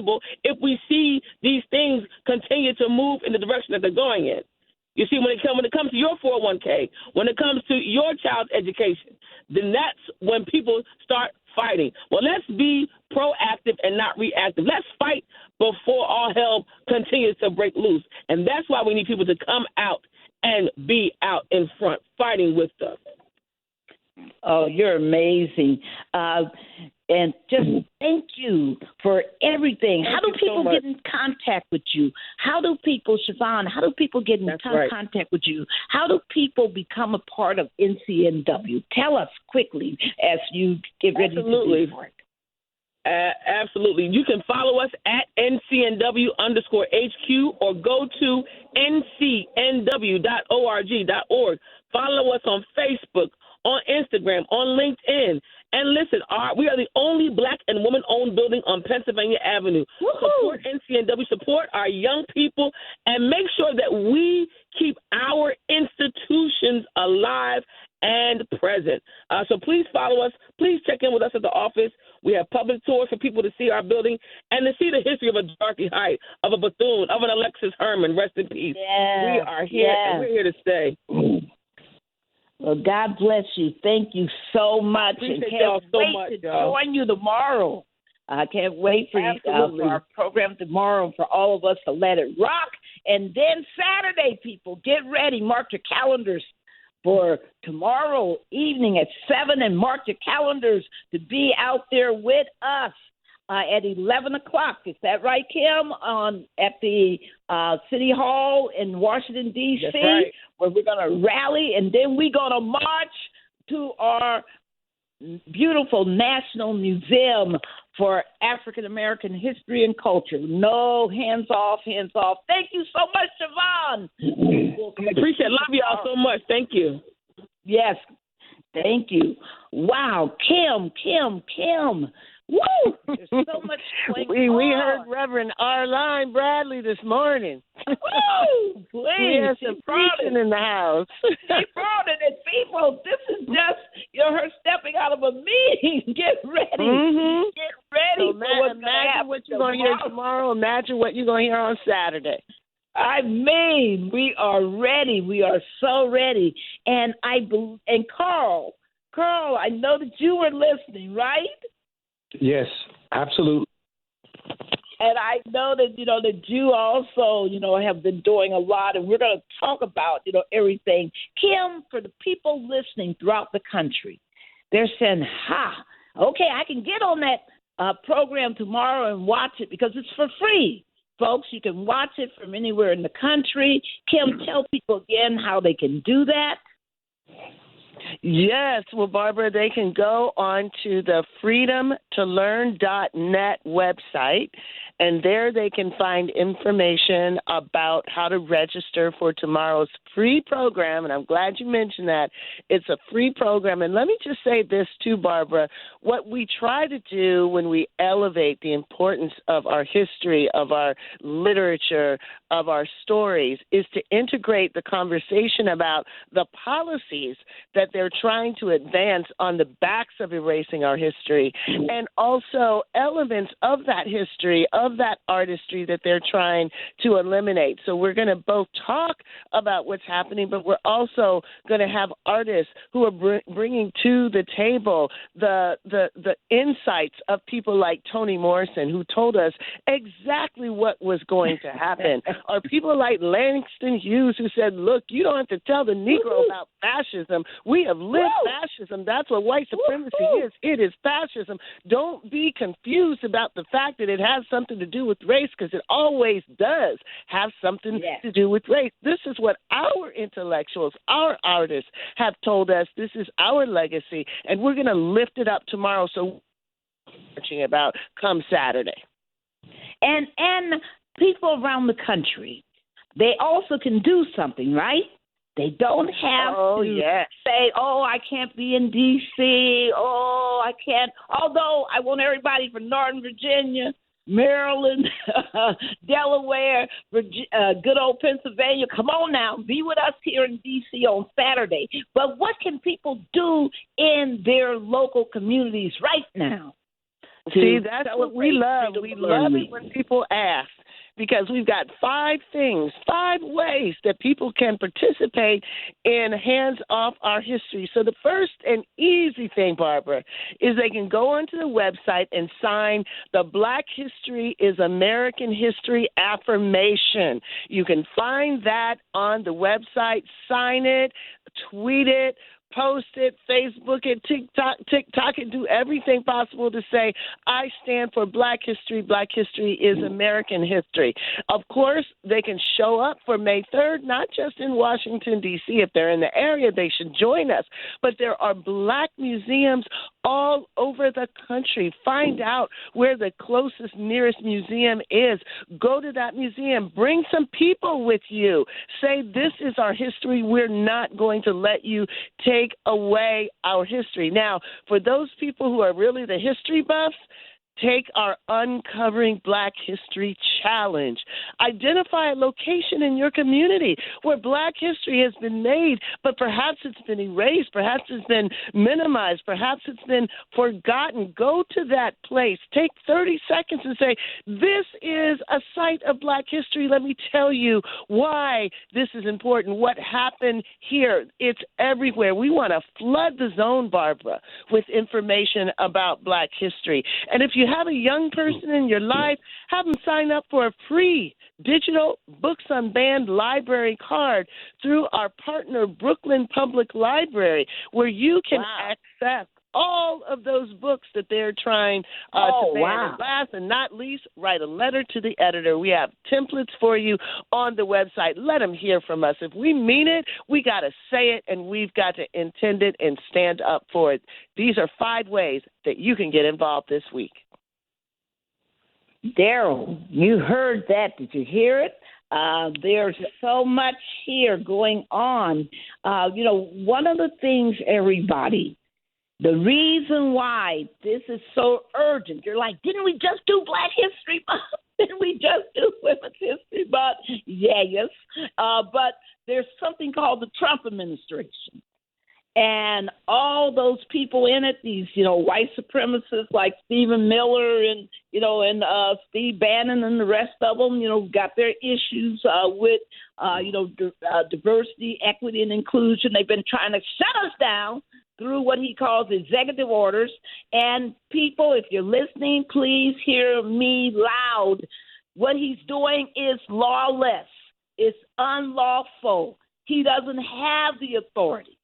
acceptable if we see these things continue to move in the direction that they're going in. You see, when it comes to your 401k, when it comes to your child's education, then that's when people start fighting. Well, let's be proactive and not reactive. Let's fight before all hell continues to break loose. And that's why we need people to come out and be out in front, fighting with us. Oh, you're amazing. And just thank you for everything. How do people get in contact with you? How do people, Shavon, how do people get in contact with you? How do people become a part of NCNW? Tell us quickly as you get ready to do for it. Absolutely. You can follow us at NCNW_HQ or go to ncnw.org.org. Follow us on Facebook, on Instagram, on LinkedIn. And listen, we are the only Black and woman-owned building on Pennsylvania Avenue. Woo-hoo! Support NCNW, support our young people, and make sure that we keep our institutions alive and present. So please follow us. Please check in with us at the office. We have public tours for people to see our building and to see the history of a Dorothy Height, of a Bethune, of an Alexis Herman. Rest in peace. Yeah, we are here, and we're here to stay. Well, God bless you. Thank you so much. I appreciate y'all so wait much, to y'all. join you tomorrow. I can't wait for you for our program tomorrow and for all of us to let it rock. And then Saturday, people, get ready. Mark your calendars for tomorrow evening at 7 and mark your calendars to be out there with us at 11 o'clock. Is that right, Kim? At the City Hall in Washington, D.C., right, where we're going to rally, and then we're going to march to our beautiful National Museum for African American History and Culture. No, hands off, hands off. Thank you so much, Shavon. Appreciate it. Love y'all so much. Thank you. Yes, thank you. Wow, Kim. Woo! There's so much going on. We heard Reverend Arnwine Bradley this morning. Woo! Please. We have some preaching in the house. She brought it, and people, this is just, her stepping out of a meeting. Get ready. Mm-hmm. Get ready so for what's imagine what you're going to hear tomorrow. Imagine what you're going to hear on Saturday. I mean, we are ready. We are so ready. And Carl, I know that you were listening, right? Yes, absolutely. And I know that, that you also, have been doing a lot, and we're going to talk about, everything. Kim, for the people listening throughout the country, they're saying, okay, I can get on that program tomorrow and watch it because it's for free. Folks, you can watch it from anywhere in the country. Kim, tell people again how they can do that. Yes. Well, Barbara, they can go on to the freedomtolearn.net website, and there they can find information about how to register for tomorrow's free program. And I'm glad you mentioned that. It's a free program. And let me just say this too, Barbara. What we try to do when we elevate the importance of our history, of our literature, of our stories, is to integrate the conversation about the policies that they're trying to advance on the backs of erasing our history, and also elements of that history, of that artistry that they're trying to eliminate. So we're going to both talk about what's happening, but we're also going to have artists who are bringing to the table the insights of people like Toni Morrison, who told us exactly what was going to happen, or people like Langston Hughes, who said, look, you don't have to tell the Negro about fascism. We have lived fascism. That's what white supremacy is. It is fascism. Don't be confused about the fact that it has something to do with race, because it always does have something to do with race. This is what our intellectuals, our artists have told us. This is our legacy, and we're going to lift it up tomorrow. So we're about come Saturday. And people around the country, they also can do something, right? They don't have to say, I can't be in D.C., I can't. Although I want everybody from Northern Virginia, Maryland, Delaware, good old Pennsylvania, come on now, be with us here in D.C. on Saturday. But what can people do in their local communities right now? See, that's what we love. We love it when people ask, because we've got 5 ways that people can participate in Hands Off Our History. So the first and easy thing, Barbara, is they can go onto the website and sign the Black History is American History affirmation. You can find that on the website, sign it, tweet it, post it, Facebook it, TikTok it, do everything possible to say, I stand for Black history. Black history is American history. Of course, they can show up for May 3rd, not just in Washington, D.C. If they're in the area, they should join us. But there are Black museums all over the country. Find out where the closest, nearest museum is. Go to that museum. Bring some people with you. Say, this is our history. We're not going to let you take away our history. Now, for those people who are really the history buffs, take our Uncovering Black History Challenge. Identify a location in your community where Black history has been made, but perhaps it's been erased, perhaps it's been minimized, perhaps it's been forgotten. Go to that place. Take 30 seconds and say, this is a site of Black history. Let me tell you why this is important, what happened here. It's everywhere. We want to flood the zone, Barbara, with information about Black history. And if you have a young person in your life, have them sign up for a free digital Books Unbanned library card through our partner, Brooklyn Public Library, where you can access all of those books that they're trying to ban. And last and not least, write a letter to the editor. We have templates for you on the website. Let them hear from us. If we mean it, we got to say it, and we've got to intend it and stand up for it. These are 5 ways that you can get involved this week. Daryl, you heard that. Did you hear it? There's so much here going on. One of the things, everybody, the reason why this is so urgent, you're like, didn't we just do Black History Month? Didn't we just do Women's History Month? Yes. But there's something called the Trump administration. And all those people in it, these, white supremacists like Stephen Miller and Steve Bannon and the rest of them, got their issues with, diversity, equity, and inclusion. They've been trying to shut us down through what he calls executive orders. And people, if you're listening, please hear me loud. What he's doing is lawless. It's unlawful. He doesn't have the authority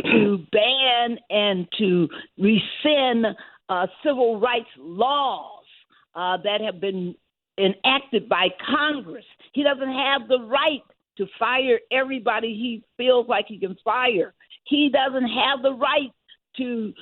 to ban and to rescind civil rights laws that have been enacted by Congress. He doesn't have the right to fire everybody he feels like he can fire. He doesn't have the right to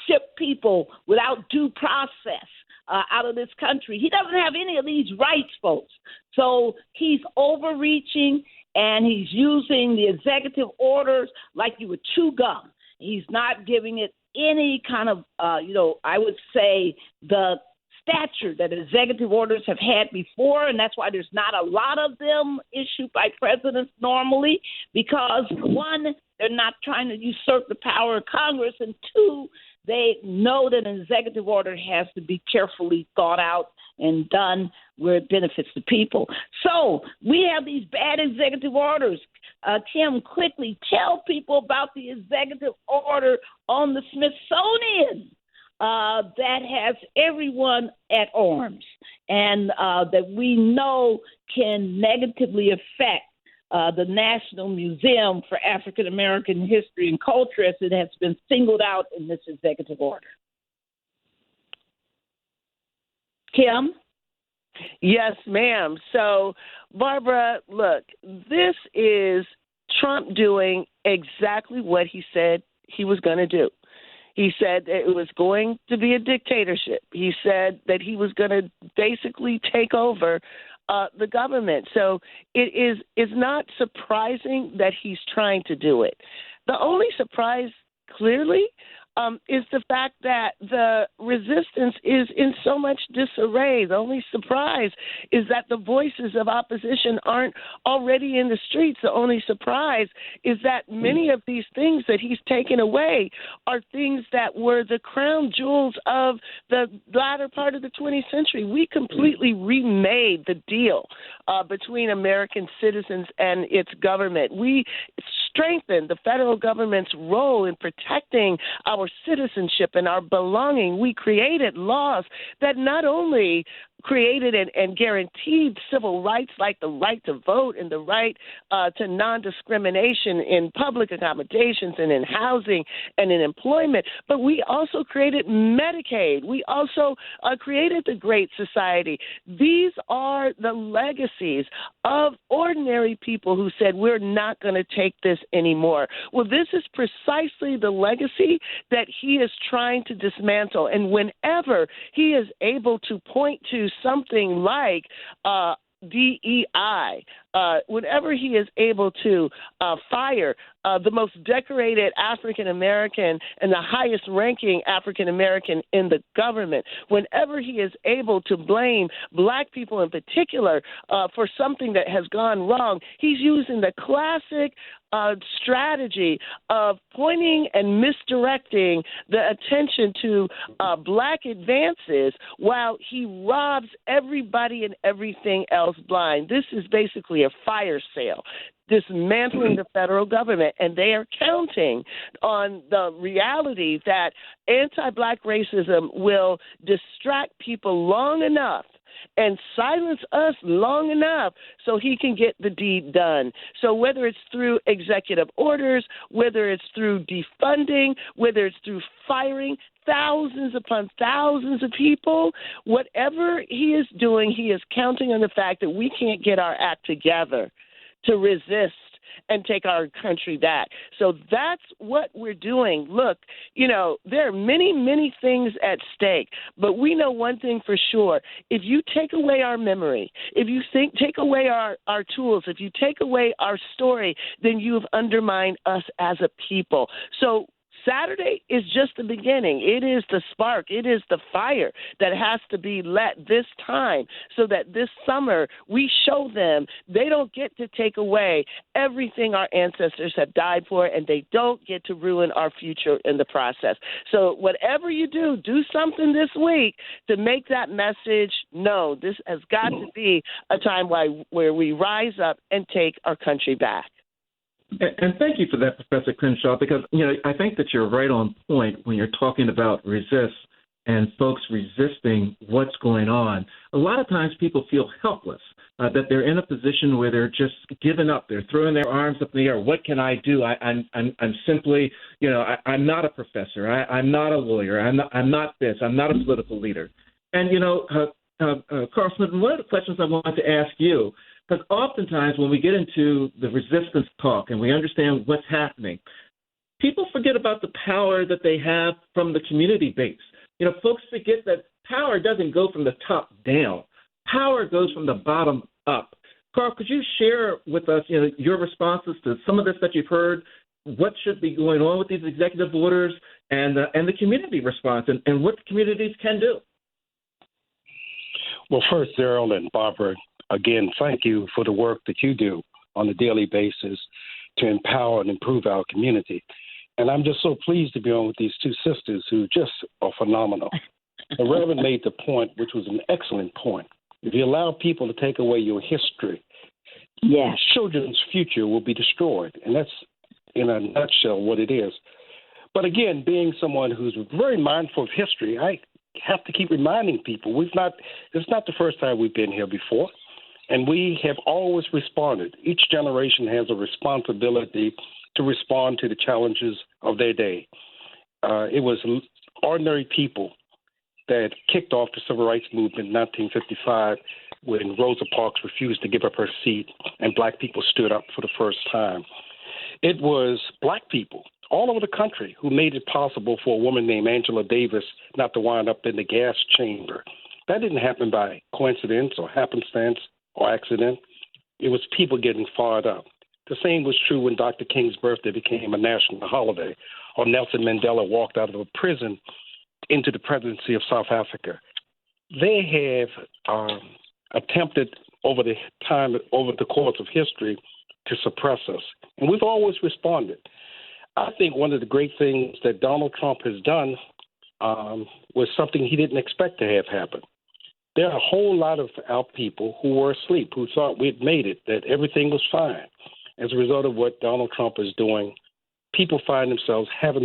ship people without due process out of this country. He doesn't have any of these rights, folks. So he's overreaching, and he's using the executive orders like you would chew gum. He's not giving it any kind of, I would say the stature that executive orders have had before, and that's why there's not a lot of them issued by presidents normally, because, 1, they're not trying to usurp the power of Congress, and 2, they know that an executive order has to be carefully thought out and done where it benefits the people. So we have these bad executive orders. Kim, quickly tell people about the executive order on the Smithsonian that has everyone at arms, and that we know can negatively affect the National Museum for African American History and Culture, as it has been singled out in this executive order. Kim? Yes, ma'am. So, Barbara, look, this is Trump doing exactly what he said he was going to do. He said that it was going to be a dictatorship. He said that he was going to basically take over the government. So it is not surprising that he's trying to do it. The only surprise, clearly, is the fact that the resistance is in so much disarray. The only surprise is that the voices of opposition aren't already in the streets. The only surprise is that many of these things that he's taken away are things that were the crown jewels of the latter part of the 20th century. We completely remade the deal between American citizens and its government. We strengthened the federal government's role in protecting our citizenship and our belonging. We created laws that not only created and guaranteed civil rights like the right to vote and the right to non-discrimination in public accommodations and in housing and in employment, but we also created Medicaid. We also created the Great Society. These are the legacies of ordinary people who said, we're not going to take this anymore. Well, this is precisely the legacy that he is trying to dismantle. And whenever he is able to point to something like DEI, whenever he is able to fire the most decorated African-American and the highest-ranking African-American in the government, whenever he is able to blame black people in particular for something that has gone wrong, he's using the classic strategy of pointing and misdirecting the attention to black advances while he robs everybody and everything else blind. This is basically a fire sale, dismantling the federal government, and they are counting on the reality that anti-black racism will distract people long enough and silence us long enough so he can get the deed done. So whether it's through executive orders, whether it's through defunding, whether it's through firing thousands upon thousands of people, whatever he is doing, he is counting on the fact that we can't get our act together to resist and take our country back. So that's what we're doing. Look, there are many, many things at stake, but we know one thing for sure. If you take away our memory, if you take away our tools, if you take away our story, then you've undermined us as a people. So Saturday is just the beginning. It is the spark. It is the fire that has to be lit this time so that this summer we show them they don't get to take away everything our ancestors have died for, and they don't get to ruin our future in the process. So whatever you do, do something this week to make that message known. This has got to be a time where we rise up and take our country back. And thank you for that, Professor Crenshaw, because, I think that you're right on point when you're talking about resist and folks resisting what's going on. A lot of times people feel helpless, that they're in a position where they're just giving up. They're throwing their arms up in the air. What can I do? I'm simply, I'm not a professor. I'm not a lawyer. I'm not this. I'm not a political leader. And, Carl Smith, one of the questions I wanted to ask you, because oftentimes when we get into the resistance talk and we understand what's happening, people forget about the power that they have from the community base. Folks forget that power doesn't go from the top down. Power goes from the bottom up. Carl, could you share with us, your responses to some of this that you've heard, what should be going on with these executive orders and the community response and what communities can do? Well, first, Daryl and Barbara, again, thank you for the work that you do on a daily basis to empower and improve our community. And I'm just so pleased to be on with these two sisters who just are phenomenal. The Reverend made the point, which was an excellent point. If you allow people to take away your history, children's future will be destroyed. And that's, in a nutshell, what it is. But again, being someone who's very mindful of history, I have to keep reminding people it's not the first time we've been here before. And we have always responded. Each generation has a responsibility to respond to the challenges of their day. It was ordinary people that kicked off the Civil Rights Movement in 1955 when Rosa Parks refused to give up her seat and black people stood up for the first time. It was black people all over the country who made it possible for a woman named Angela Davis not to wind up in the gas chamber. That didn't happen by coincidence or happenstance or accident. It was people getting fired up. The same was true when Dr. King's birthday became a national holiday. or Nelson Mandela walked out of a prison into the presidency of South Africa. They have attempted over the course of history to suppress us, and we've always responded. I think one of the great things that Donald Trump has done was something he didn't expect to have happen. There are a whole lot of our people who were asleep, who thought we'd made it, that everything was fine. As a result of what Donald Trump is doing, people find themselves having